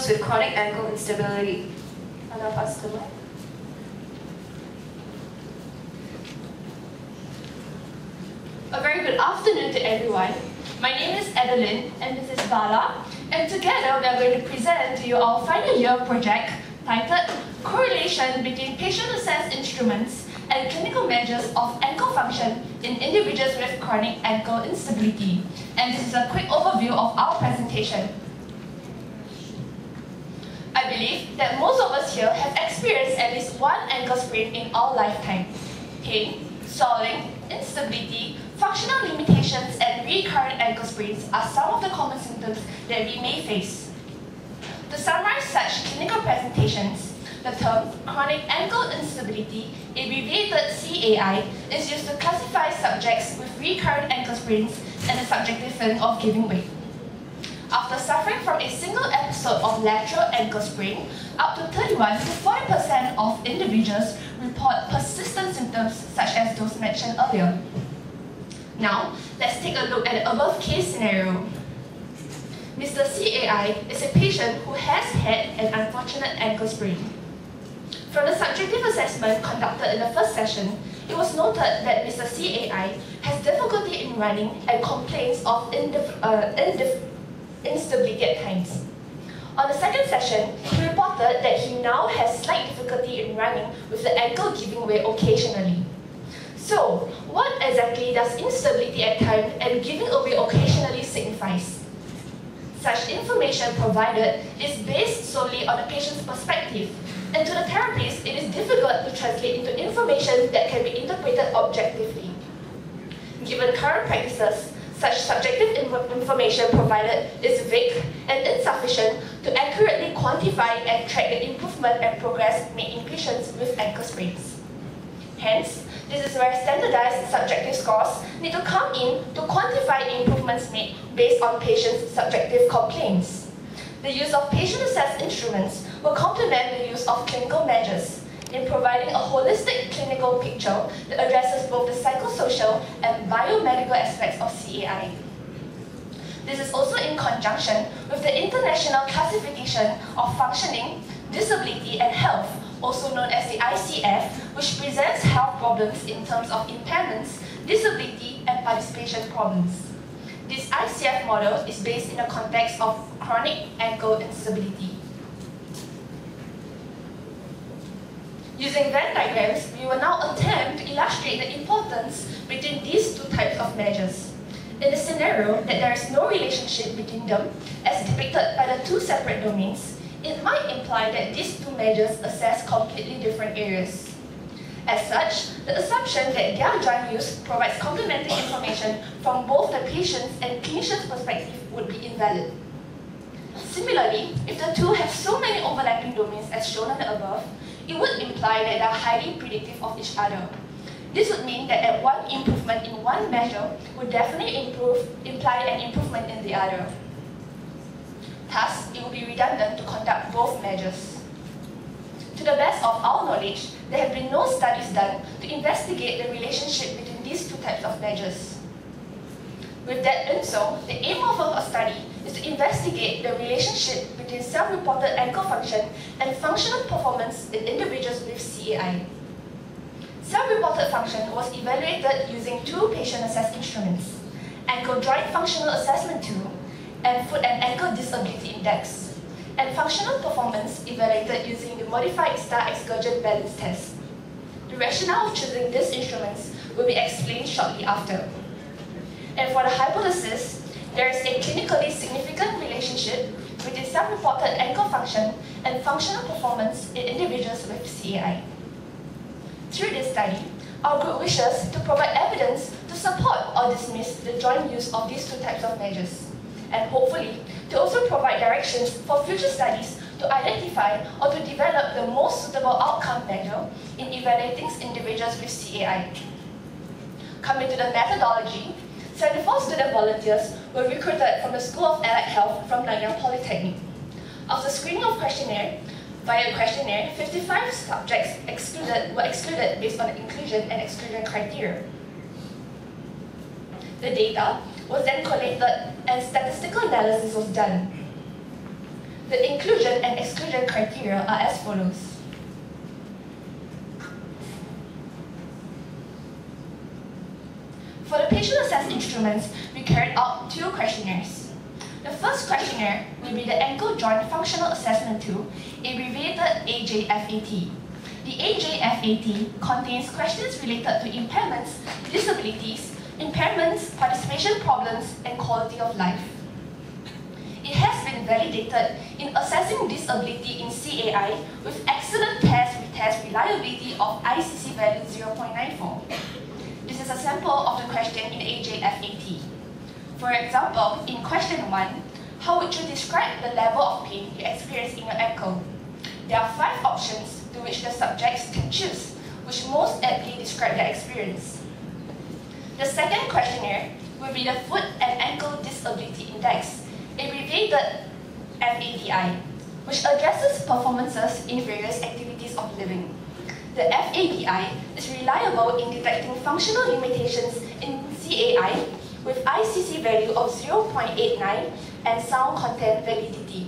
with chronic ankle instability. Anna, pass the mic. A very good afternoon to everyone. My name is Adeline and this is Bala, and together we are going to present to you our final year project titled Correlation between Patient-Assessed Instruments and Clinical Measures of Ankle Function in Individuals with Chronic Ankle Instability. And this is a quick overview of our presentation. I believe that most of us here have experienced at least one ankle sprain in our lifetime. Pain, swelling, instability, functional limitations, and recurrent ankle sprains are some of the common symptoms that we may face. To summarize such clinical presentations, the term chronic ankle instability, abbreviated CAI, is used to classify subjects with recurrent ankle sprains and the subjective feeling of giving way. After suffering from a single episode of lateral ankle sprain, up to 31 to 40% of individuals report persistent symptoms such as those mentioned earlier. Now, let's take a look at the above case scenario. Mr. CAI is a patient who has had an unfortunate ankle sprain. From the subjective assessment conducted in the first session, it was noted that Mr. CAI has difficulty in running and complains of instability at times. On the second session, he reported that he now has slight difficulty in running with the ankle giving way occasionally. So, what exactly does instability at times and giving away occasionally signifies? Such information provided is based solely on the patient's perspective, and to the therapist, it is difficult to translate into information that can be interpreted objectively. Given current practices, such subjective information provided is vague and insufficient to accurately quantify and track the improvement and progress made in patients with ankle sprains. Hence, this is where standardized subjective scores need to come in to quantify improvements made based on patients' subjective complaints. The use of patient-assessed instruments will complement the use of clinical measures in providing a holistic clinical picture that addresses both the psychosocial and biomedical aspects of CAI. This is also in conjunction with the International Classification of Functioning, Disability and Health, also known as the ICF, which presents health problems in terms of impairments, disability, and participation problems. This ICF model is based in the context of chronic ankle instability. Using Venn diagrams, we will now attempt to illustrate the importance between these two types of measures. In the scenario that there is no relationship between them, as depicted by the two separate domains, it might imply that these two measures assess completely different areas. As such, the assumption that their joint use provides complementary information from both the patient's and clinician's perspective would be invalid. Similarly, if the two have so many overlapping domains as shown on the above, it would imply that they are highly predictive of each other. This would mean that one improvement in one measure would definitely imply an improvement in the other. Thus, it would be redundant to conduct both measures. To the best of our knowledge, there have been no studies done to investigate the relationship between these two types of measures. With that done so, the aim of our study is to investigate the relationship between self-reported ankle function and functional performance in individuals with CAI. Self-reported function was evaluated using two patient-assessed instruments, Ankle Joint Functional Assessment Tool and Foot and Ankle Disability Index, and functional performance evaluated using the Modified Star Excursion Balance Test. The rationale of choosing these instruments will be explained shortly after. And for the hypothesis, there is a clinically significant relationship between self-reported ankle function and functional performance in individuals with CAI. Through this study, our group wishes to provide evidence to support or dismiss the joint use of these two types of measures, and hopefully to also provide directions for future studies to identify or to develop the most suitable outcome measure in evaluating individuals with CAI. Coming to the methodology, 74 student volunteers were recruited from the School of Allied Health from Nanyang Polytechnic. After screening of questionnaire, via questionnaire, 55 subjects were excluded based on the inclusion and exclusion criteria. The data was then collated and statistical analysis was done. The inclusion and exclusion criteria are as follows. For the patient-assessed instruments, we carried out 2 questionnaires. The first questionnaire will be the Ankle Joint Functional Assessment 2, abbreviated AJFAT. The AJFAT contains questions related to impairments, disabilities, participation problems, and quality of life. It has been validated in assessing disability in CAI with excellent test reliability of ICC value 0.94. This is a sample of the question in AJFAT. For example, in question 1, how would you describe the level of pain you experience in your ankle? There are 5 options to which the subjects can choose, which most aptly describe their experience. The second questionnaire will be the Foot and Ankle Disability Index, abbreviated FADI, which addresses performances in various activities of living. The FADI is reliable in detecting functional limitations in CAI with ICC value of 0.89 and sound content validity.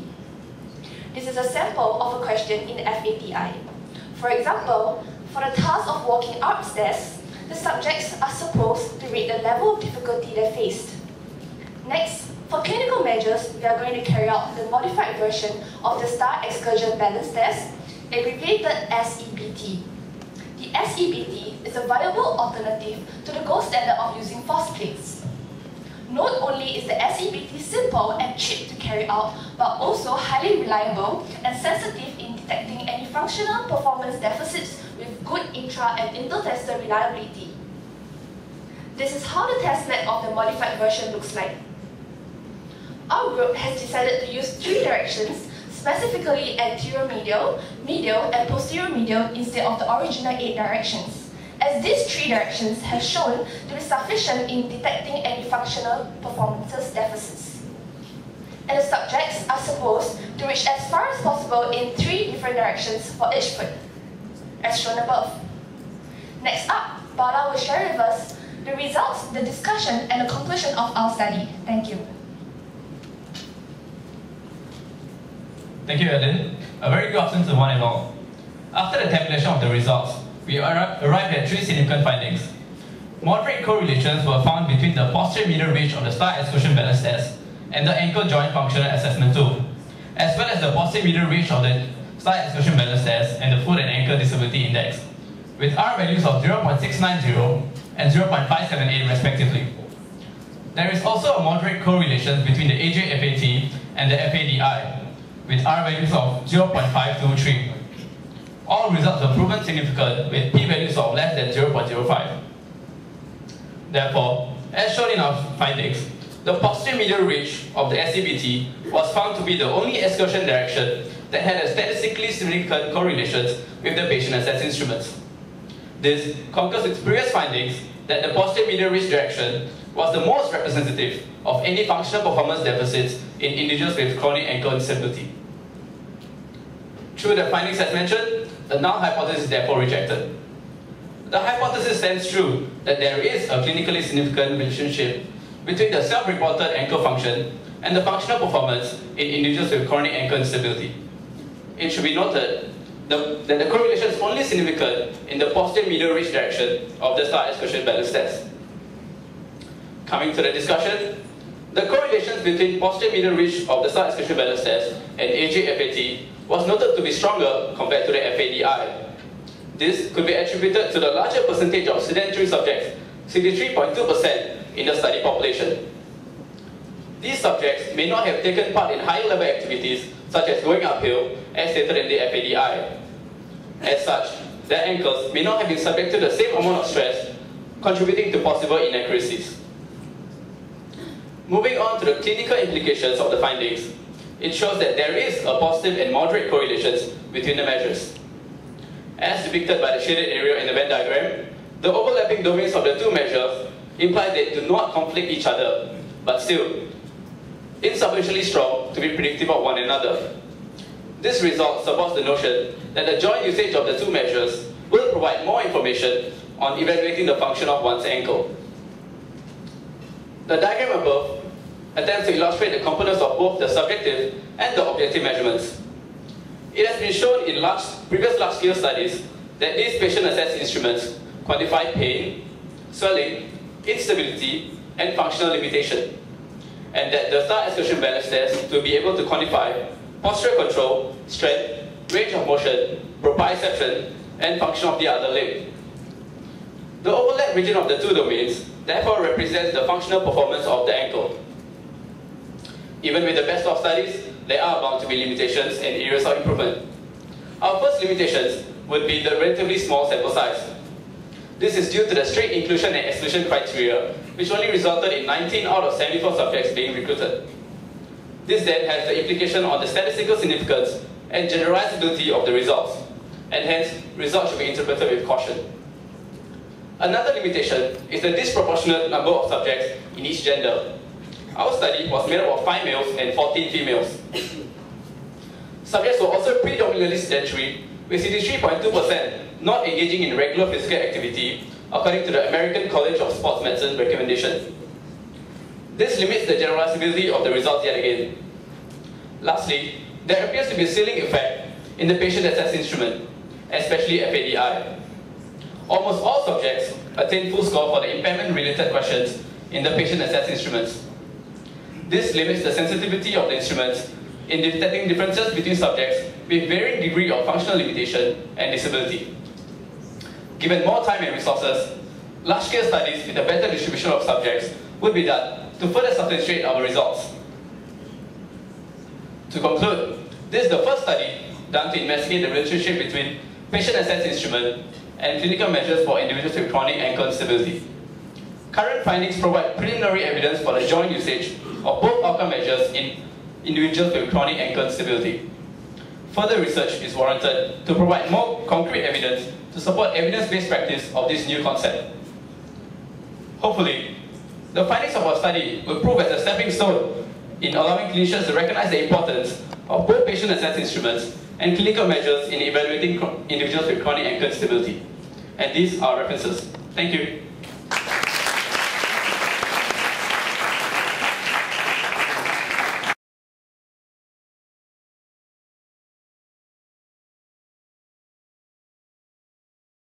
This is a sample of a question in the FADI. For example, for the task of walking upstairs, the subjects are supposed to rate the level of difficulty they faced. Next, for clinical measures, we are going to carry out the modified version of the Star Excursion Balance Test, abbreviated SEBT. The SEBT is a viable alternative to the gold standard of using force plates. Not only is the SEBT simple and cheap to carry out, but also highly reliable and sensitive in detecting any functional performance deficits with good intra- and inter-tester reliability. This is how the test map of the modified version looks like. Our group has decided to use 3 directions, specifically anterior medial, medial, and posterior medial instead of the original 8 directions, as these 3 directions have shown to be sufficient in detecting any functional performances deficits. And the subjects are supposed to reach as far as possible in 3 different directions for each foot, as shown above. Next up, Bala will share with us the results, the discussion, and the conclusion of our study. Thank you. Thank you, Ellen. A very good afternoon to one and all. After the tabulation of the results, we arrived at 3 significant findings. Moderate correlations were found between the posterior medial ridge of the Star Excursion Balance Test and the Ankle Joint Functional Assessment tool, as well as the posterior medial ridge of the Star Excursion Balance Test and the Foot and Ankle Disability Index, with R values of 0.690 and 0.578 respectively. There is also a moderate correlation between the AJFAT and the FADI, with R values of 0.523. All results were proven significant with p-values of less than 0.05. Therefore, as shown in our findings, the posterior medial ridge of the SEBT was found to be the only excursion direction that had a statistically significant correlations with the patient-assessed instruments. This concurs with previous findings that the posterior medial ridge direction was the most representative of any functional performance deficits in individuals with chronic ankle disability. Through the findings as mentioned, the null hypothesis is therefore rejected. The hypothesis stands true that there is a clinically significant relationship between the self-reported ankle function and the functional performance in individuals with chronic ankle disability. It should be noted that the correlation is only significant in the posterior medial ridge direction of the Star Excursion Balance Test. Coming to the discussion, the correlations between posterior medial ridge of the Star Excursion Balance Test and AJFAT was noted to be stronger compared to the FADI. This could be attributed to the larger percentage of sedentary subjects, 63.2% in the study population. These subjects may not have taken part in higher level activities such as going uphill, as stated in the FADI. As such, their ankles may not have been subject to the same amount of stress, contributing to possible inaccuracies. Moving on to the clinical implications of the findings, it shows that there is a positive and moderate correlations between the measures. As depicted by the shaded area in the Venn diagram, the overlapping domains of the 2 measures imply they do not conflict each other, but still insufficiently strong to be predictive of one another. This result supports the notion that the joint usage of the 2 measures will provide more information on evaluating the function of one's ankle. The diagram above attempts to illustrate the components of both the subjective and the objective measurements. It has been shown in previous large-scale studies that these patient-assessed instruments quantify pain, swelling, instability, and functional limitation, and that the star excursion balance test will be able to quantify postural control, strength, range of motion, proprioception, and function of the other limb. The overlap region of the two domains therefore represents the functional performance of the ankle. Even with the best of studies, there are bound to be limitations and areas of improvement. Our first limitations would be the relatively small sample size. This is due to the strict inclusion and exclusion criteria, which only resulted in 19 out of 74 subjects being recruited. This then has the implication on the statistical significance and generalizability of the results, and hence, results should be interpreted with caution. Another limitation is the disproportionate number of subjects in each gender. Our study was made up of 5 males and 14 females. Subjects were also predominantly sedentary, with 63.2% not engaging in regular physical activity, according to the American College of Sports Medicine recommendation. This limits the generalizability of the results yet again. Lastly, there appears to be a ceiling effect in the patient-assessed instrument, especially FADI. Almost all subjects attain full score for the impairment-related questions in the patient-assessed instruments. This limits the sensitivity of the instruments in detecting differences between subjects with varying degree of functional limitation and disability. Given more time and resources, large-scale studies with a better distribution of subjects would be done to further substantiate our results. To conclude, this is the first study done to investigate the relationship between patient-assessed instrument and clinical measures for individuals with chronic ankle instability. Current findings provide preliminary evidence for the joint usage of both outcome measures in individuals with chronic ankle instability. Further research is warranted to provide more concrete evidence to support evidence-based practice of this new concept. Hopefully, the findings of our study will prove as a stepping stone in allowing clinicians to recognize the importance of both patient-assessed instruments and clinical measures in evaluating individuals with chronic ankle instability. And these are references. Thank you.